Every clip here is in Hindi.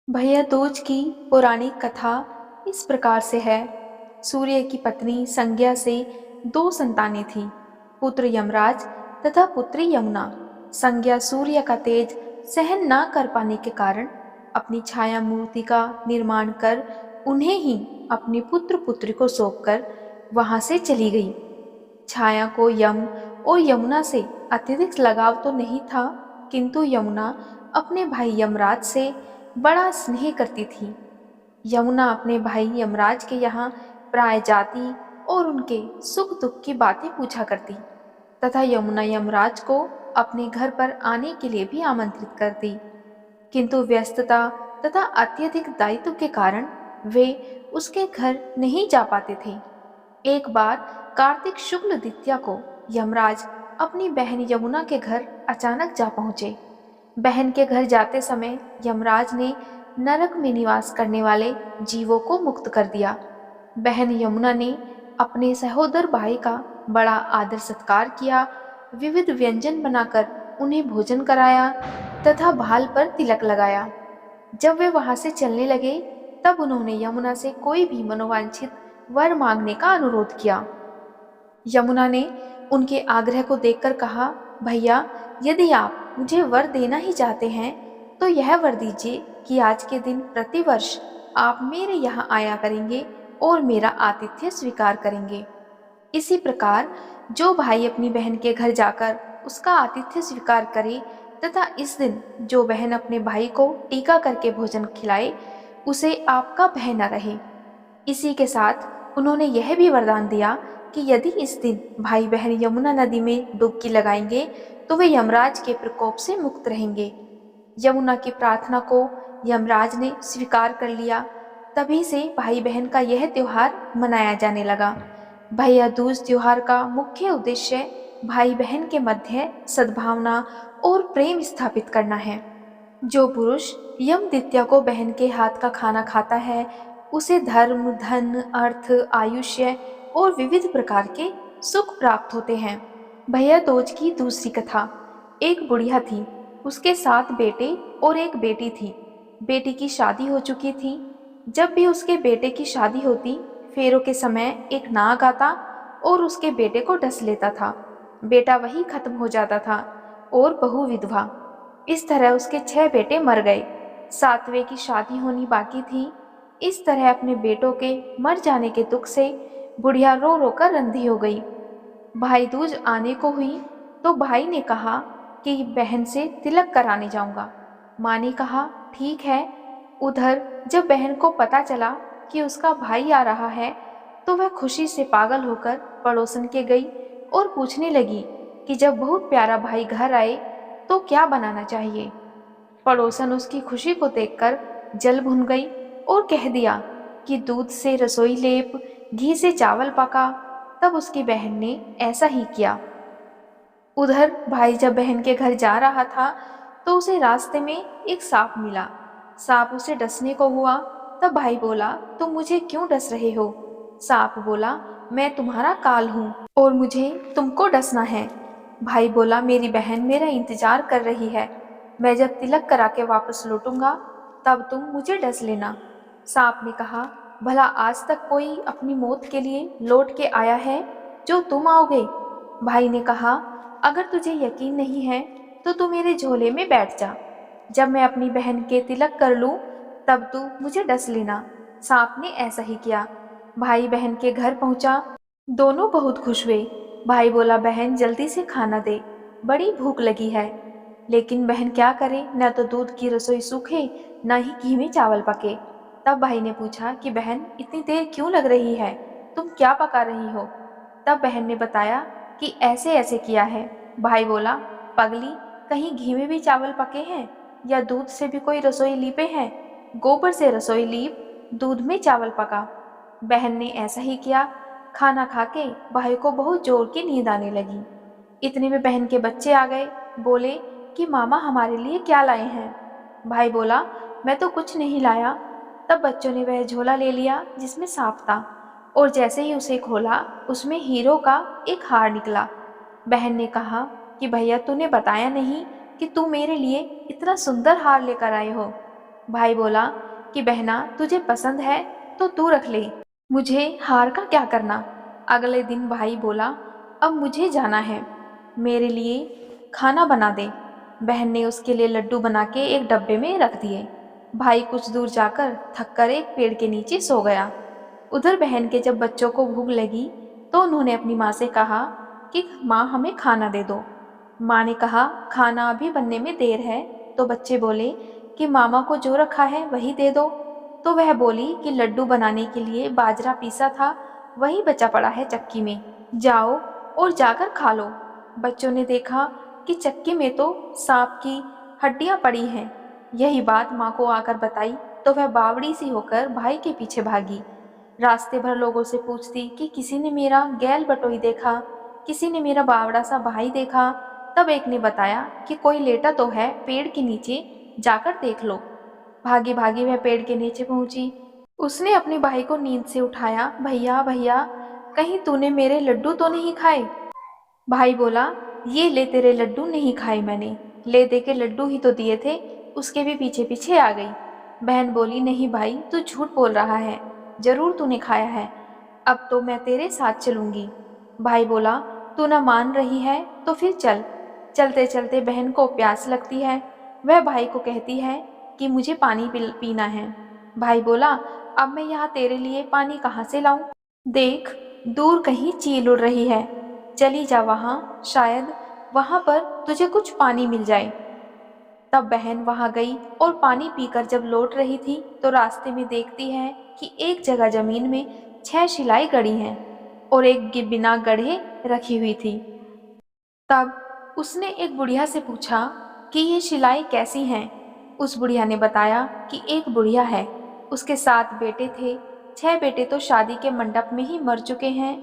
भैया दूज की पौराणिक कथा इस प्रकार से है। सूर्य की पत्नी संज्ञा से दो संतानें थीं, पुत्र यमराज तथा पुत्री यमुना। संज्ञा सूर्य का तेज सहन न कर पाने के कारण अपनी छाया मूर्ति का निर्माण कर उन्हें ही अपनी पुत्र पुत्री को सौंपकर वहां से चली गई। छाया को यम और यमुना से अत्यधिक लगाव तो नहीं था, किंतु यमुना अपने भाई यमराज से बड़ा स्नेह करती थी। यमुना अपने भाई यमराज के यहाँ प्राय जाती और उनके सुख दुख की बातें पूछा करती तथा यमुना यमराज को अपने घर पर आने के लिए भी आमंत्रित करती, किंतु व्यस्तता तथा अत्यधिक दायित्व के कारण वे उसके घर नहीं जा पाते थे। एक बार कार्तिक शुक्ल द्वितीया को यमराज अपनी बहन यमुना के घर अचानक जा पहुंचे। बहन के घर जाते समय यमराज ने नरक में निवास करने वाले जीवों को मुक्त कर दिया। बहन यमुना ने अपने सहोदर भाई का बड़ा आदर सत्कार किया, विविध व्यंजन बनाकर उन्हें भोजन कराया तथा भाल पर तिलक लगाया। जब वे वहां से चलने लगे तब उन्होंने यमुना से कोई भी मनोवांछित वर मांगने का अनुरोध किया। यमुना ने उनके आग्रह को देखकर कहा, भैया, यदि आप मुझे वर देना ही चाहते हैं तो यह वर दीजिए कि आज के दिन प्रतिवर्ष आप मेरे यहाँ आया करेंगे और मेरा आतिथ्य स्वीकार करेंगे। इसी प्रकार जो भाई अपनी बहन के घर जाकर उसका आतिथ्य स्वीकार करे तथा इस दिन जो बहन अपने भाई को टीका करके भोजन खिलाए उसे आपका भय न रहे। इसी के साथ उन्होंने यह भी वरदान दिया कि यदि इस दिन भाई बहन यमुना नदी में डुबकी लगाएंगे तो वे यमराज के प्रकोप से मुक्त रहेंगे। यमुना की प्रार्थना को यमराज ने स्वीकार कर लिया। तभी से भाई बहन का यह त्योहार मनाया जाने लगा। भैया दूज त्योहार का मुख्य उद्देश्य भाई बहन के मध्य सद्भावना और प्रेम स्थापित करना है। जो पुरुष यम द्वितीया को बहन के हाथ का खाना खाता है उसे धर्म, धन, अर्थ, आयुष्य और विविध प्रकार के सुख प्राप्त होते हैं। भैया दूज की दूसरी कथा। एक बुढ़िया थी, उसके 7 बेटे और एक बेटी थी। बेटी की शादी हो चुकी थी। जब भी उसके बेटे की शादी होती, फेरों के समय एक नाग आता और उसके बेटे को डस लेता था। बेटा वही खत्म हो जाता था और बहू विधवा। इस तरह उसके 6 बेटे मर गए। 7वें की शादी होनी बाकी थी। इस तरह अपने बेटों के मर जाने के दुख से बुढ़िया रो रो कर अंधी हो गई। भाई दूज आने को हुई तो भाई ने कहा कि बहन से तिलक कराने जाऊंगा। माँ ने कहा, ठीक है। उधर जब बहन को पता चला कि उसका भाई आ रहा है तो वह खुशी से पागल होकर पड़ोसन के गई और पूछने लगी कि जब बहुत प्यारा भाई घर आए तो क्या बनाना चाहिए। पड़ोसन उसकी खुशी को देखकर जल भुन गई और कह दिया कि दूध से रसोई लेप, घी से चावल पका। तब उसकी बहन ने ऐसा ही किया। उधर भाई जब बहन के घर जा रहा था तो उसे रास्ते में एक सांप मिला। सांप उसे डसने को हुआ। तब भाई बोला, तुम मुझे क्यों डस रहे हो? सांप बोला, मैं तुम्हारा काल हूँ और मुझे तुमको डसना है। भाई बोला, मेरी बहन मेरा इंतजार कर रही है। मैं जब तिलक करा के वापस लौटूंगा तब तुम मुझे डस लेना। सांप ने कहा, भला आज तक कोई अपनी मौत के लिए लौट के आया है जो तुम आओगे? भाई ने कहा, अगर तुझे यकीन नहीं है तो तू मेरे झोले में बैठ जा। जब मैं अपनी बहन के तिलक कर लूं तब तू मुझे डस लेना। सांप ने ऐसा ही किया। भाई बहन के घर पहुंचा। दोनों बहुत खुश हुए। भाई बोला, बहन जल्दी से खाना दे, बड़ी भूख लगी है। लेकिन बहन क्या करे, न तो दूध की रसोई सूखे न ही घी में चावल पके। तब भाई ने पूछा कि बहन इतनी देर क्यों लग रही है, तुम क्या पका रही हो? तब बहन ने बताया कि ऐसे ऐसे किया है। भाई बोला, पगली, कहीं घी में भी चावल पके हैं या दूध से भी कोई रसोई लीपे हैं? गोबर से रसोई लीप, दूध में चावल पका। बहन ने ऐसा ही किया। खाना खा के भाई को बहुत जोर की नींद आने लगी। इतने में बहन के बच्चे आ गए। बोले कि मामा हमारे लिए क्या लाए हैं? भाई बोला, मैं तो कुछ नहीं लाया। तब बच्चों ने वह झोला ले लिया जिसमें सांप था और जैसे ही उसे खोला उसमें हीरो का एक हार निकला। बहन ने कहा कि भैया, तूने बताया नहीं कि तू मेरे लिए इतना सुंदर हार लेकर आए हो। भाई बोला कि बहना तुझे पसंद है तो तू रख ले, मुझे हार का क्या करना। अगले दिन भाई बोला अब मुझे जाना है, मेरे लिए खाना बना दे। बहन ने उसके लिए लड्डू बना के एक डब्बे में रख दिए। भाई कुछ दूर जाकर थककर एक पेड़ के नीचे सो गया। उधर बहन के जब बच्चों को भूख लगी तो उन्होंने अपनी माँ से कहा कि माँ हमें खाना दे दो। माँ ने कहा खाना अभी बनने में देर है। तो बच्चे बोले कि मामा को जो रखा है वही दे दो। तो वह बोली कि लड्डू बनाने के लिए बाजरा पीसा था, वही बचा पड़ा है चक्की में, जाओ और जाकर खा लो। बच्चों ने देखा कि चक्की में तो सांप की हड्डियां पड़ी हैं। यही बात माँ को आकर बताई तो वह बावड़ी सी होकर भाई के पीछे भागी। रास्ते भर लोगों से पूछती कि किसी ने मेरा गैल बटोई देखा, किसी ने मेरा बावड़ा सा भाई देखा। तब एक ने बताया कि कोई लेटा तो है पेड़ के नीचे, जाकर देख लो। भागी भागी वह पेड़ के नीचे पहुंची। उसने अपने भाई को नींद से उठाया, भैया भैया कहीं तूने मेरे लड्डू तो नहीं खाए। भाई बोला ये ले तेरे लड्डू, नहीं खाए मैंने, ले दे के लड्डू ही तो दिए थे, उसके भी पीछे पीछे आ गई। बहन बोली नहीं भाई तू झूठ बोल रहा है, जरूर तूने खाया है, अब तो मैं तेरे साथ चलूंगी। भाई बोला तू ना मान रही है तो फिर चल। चलते चलते बहन को प्यास लगती है। वह भाई को कहती है कि मुझे पानी पीना है। भाई बोला अब मैं यहाँ तेरे लिए पानी कहाँ से लाऊं? देख दूर कहीं चील उड़ रही है, चली जा वहाँ, शायद वहाँ पर तुझे कुछ पानी मिल जाए। तब बहन वहाँ गई और पानी पीकर जब लौट रही थी तो रास्ते में देखती है कि एक जगह जमीन में 6 शिलाई गड़ी हैं और एक बिना गढ़े रखी हुई थी। तब उसने एक बुढ़िया से पूछा कि ये शिलाई कैसी हैं। उस बुढ़िया ने बताया कि एक बुढ़िया है, उसके 7 बेटे थे, 6 बेटे तो शादी के मंडप में ही मर चुके हैं,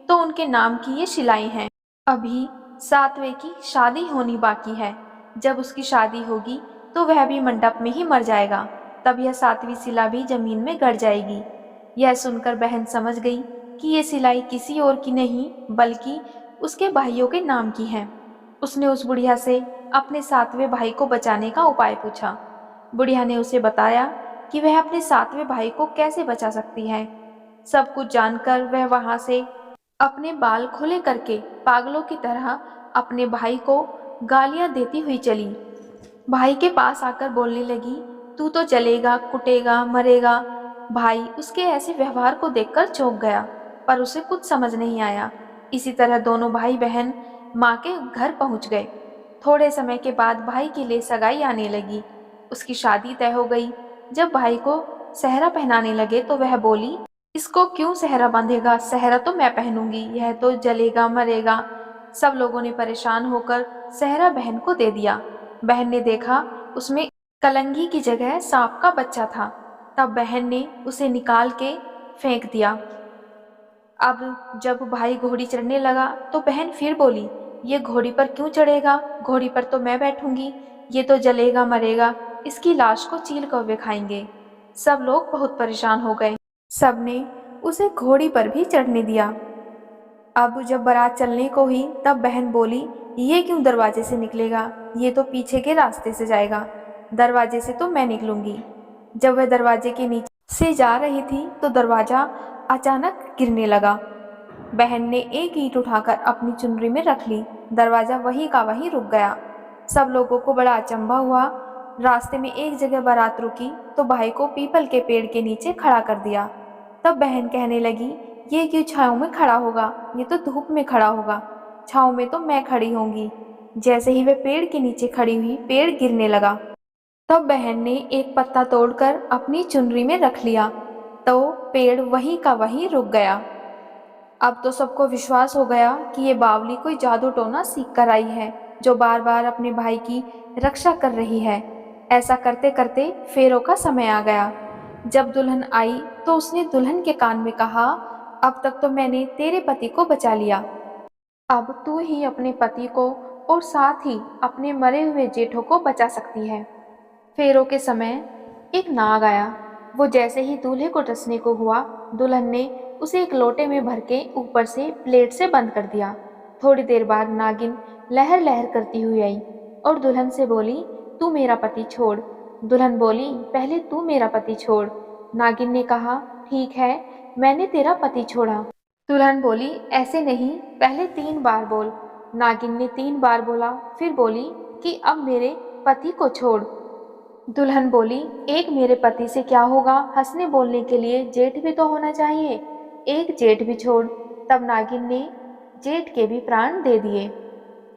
तो उनके नाम की ये शिलाई हैं। अभी 7वें की शादी होनी बाकी है, जब उसकी शादी होगी तो वह भी मंडप में ही मर जाएगा, तब यह 7वीं शिला भी जमीन में गड़ जाएगी। यह सुनकर बहन समझ गई कि ये सिलाई किसी और की नहीं बल्कि उसके भाइयों के नाम की है। उसने उस बुढ़िया से अपने 7वें भाई को बचाने का उपाय पूछा। बुढ़िया ने उसे बताया कि वह अपने 7वें भाई को कैसे बचा सकती है। सब कुछ जानकर वह वहां से अपने बाल खुले करके पागलों की तरह अपने भाई को गालियां देती हुई चली। भाई के पास आकर बोलने लगी तू तो जलेगा, कुटेगा, मरेगा। भाई उसके ऐसे व्यवहार को देखकर चौंक गया, पर उसे कुछ समझ नहीं आया। इसी तरह दोनों भाई बहन माँ के घर पहुंच गए। थोड़े समय के बाद भाई के लिए सगाई आने लगी, उसकी शादी तय हो गई। जब भाई को सेहरा पहनाने लगे तो वह बोली इसको क्यों सेहरा बांधेगा, सेहरा तो मैं पहनूंगी, यह तो जलेगा मरेगा। सब लोगों ने परेशान होकर सेहरा बहन को दे दिया। बहन ने देखा उसमें कलंगी की जगह सांप का बच्चा था। तब बहन ने उसे निकाल के फेंक दिया। अब जब भाई घोड़ी चढ़ने लगा तो बहन फिर बोली ये घोड़ी पर क्यों चढ़ेगा, घोड़ी पर तो मैं बैठूंगी, ये तो जलेगा मरेगा, इसकी लाश को चील कौवे खाएंगे। सब लोग बहुत परेशान हो गए, सबने उसे घोड़ी पर भी चढ़ने दिया। अब जब बारात चलने को हुई तब बहन बोली ये क्यों दरवाजे से निकलेगा, ये तो पीछे के रास्ते से जाएगा, दरवाजे से तो मैं निकलूंगी। जब वह दरवाजे के नीचे से जा रही थी तो दरवाजा अचानक गिरने लगा। बहन ने एक ईंट उठाकर अपनी चुनरी में रख ली, दरवाजा वहीं का वहीं रुक गया। सब लोगों को बड़ा अचंभा हुआ। रास्ते में एक जगह बारात रुकी तो भाई को पीपल के पेड़ के नीचे खड़ा कर दिया। तब बहन कहने लगी ये क्यों छाँव में खड़ा होगा, ये तो धूप में खड़ा होगा, छाँव में तो मैं खड़ी होंगी। जैसे ही वह पेड़ के नीचे खड़ी हुई पेड़ गिरने लगा। तब बहन ने एक पत्ता तोड़कर अपनी चुनरी में रख लिया तो पेड़ वहीं का वहीं रुक गया। अब तो सबको विश्वास हो गया कि ये बावली कोई जादू टोना सीख कर आई है, जो बार बार अपने भाई की रक्षा कर रही है। ऐसा करते करते फेरों का समय आ गया। जब दुल्हन आई तो उसने दुल्हन के कान में कहा अब तक तो मैंने तेरे पति को बचा लिया, अब तू ही अपने पति को और साथ ही अपने मरे हुए जेठों को बचा सकती है। फेरों के समय एक नाग आया। वो जैसे ही दूल्हे को डसने को हुआ, दुल्हन ने उसे एक लोटे में भर के ऊपर से प्लेट से बंद कर दिया। थोड़ी देर बाद नागिन लहर लहर करती हुई आई और दुल्हन से बोली तू मेरा पति छोड़, दुल्हन बोली, पहले तू मेरा पति छोड़। नागिन ने कहा, ठीक है, मैंने तेरा पति छोड़ा। दुल्हन बोली, ऐसे नहीं, पहले 3 बार बोल। नागिन ने 3 बार बोला, फिर बोली कि अब मेरे पति को छोड़। दुल्हन बोली, एक मेरे पति से क्या होगा, हंसने बोलने के लिए जेठ भी तो होना चाहिए, एक जेठ भी छोड़। तब नागिन ने जेठ के भी प्राण दे दिए।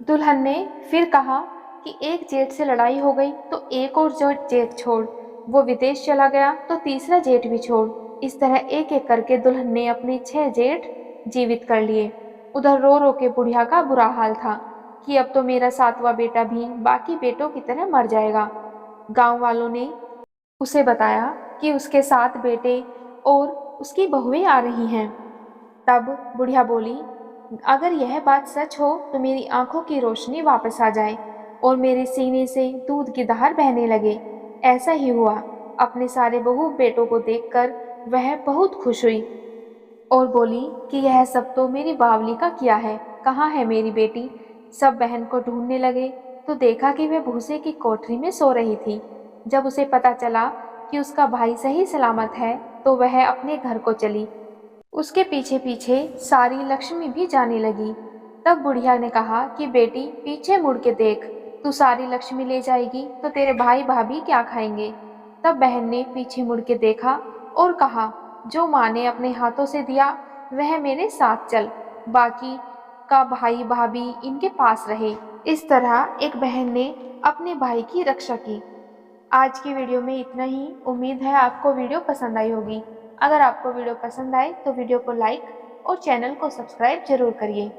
दुल्हन ने फिर कहा कि एक जेठ से लड़ाई हो गई तो एक और जो जेठ छोड़, वो विदेश चला गया तो तीसरा जेठ भी छोड़। इस तरह एक एक करके दुल्हन ने अपने 6 जेठ जीवित कर लिए। उधर रो रो के बुढ़िया का बुरा हाल था कि अब तो मेरा 7वां बेटा भी बाकी बेटों की तरह मर जाएगा। गांव वालों ने उसे बताया कि उसके 7 बेटे और उसकी बहुएं आ रही हैं। तब बुढ़िया बोली, अगर यह बात सच हो तो मेरी आंखों की रोशनी वापस आ जाए और मेरे सीने से दूध की धार बहने लगे। ऐसा ही हुआ। अपने सारे बहू बेटों को देखकर वह बहुत खुश हुई और बोली कि यह सब तो मेरी बावली का किया है, कहाँ है मेरी बेटी। सब बहन को ढूंढने लगे तो देखा कि वह भूसे की कोठरी में सो रही थी। जब उसे पता चला कि उसका भाई सही सलामत है तो वह अपने घर को चली। उसके पीछे पीछे सारी लक्ष्मी भी जाने लगी। तब बुढ़िया ने कहा कि बेटी, पीछे मुड़ के देख, तू सारी लक्ष्मी ले जाएगी तो तेरे भाई भाभी क्या खाएंगे। तब बहन ने पीछे मुड़ के देखा और कहा, जो माँ ने अपने हाथों से दिया वह मेरे साथ चल, बाकी का भाई भाभी इनके पास रहे। इस तरह एक बहन ने अपने भाई की रक्षा की। आज की वीडियो में इतना ही। उम्मीद है आपको वीडियो पसंद आई होगी। अगर आपको वीडियो पसंद आए तो वीडियो को लाइक और चैनल को सब्सक्राइब जरूर करिए।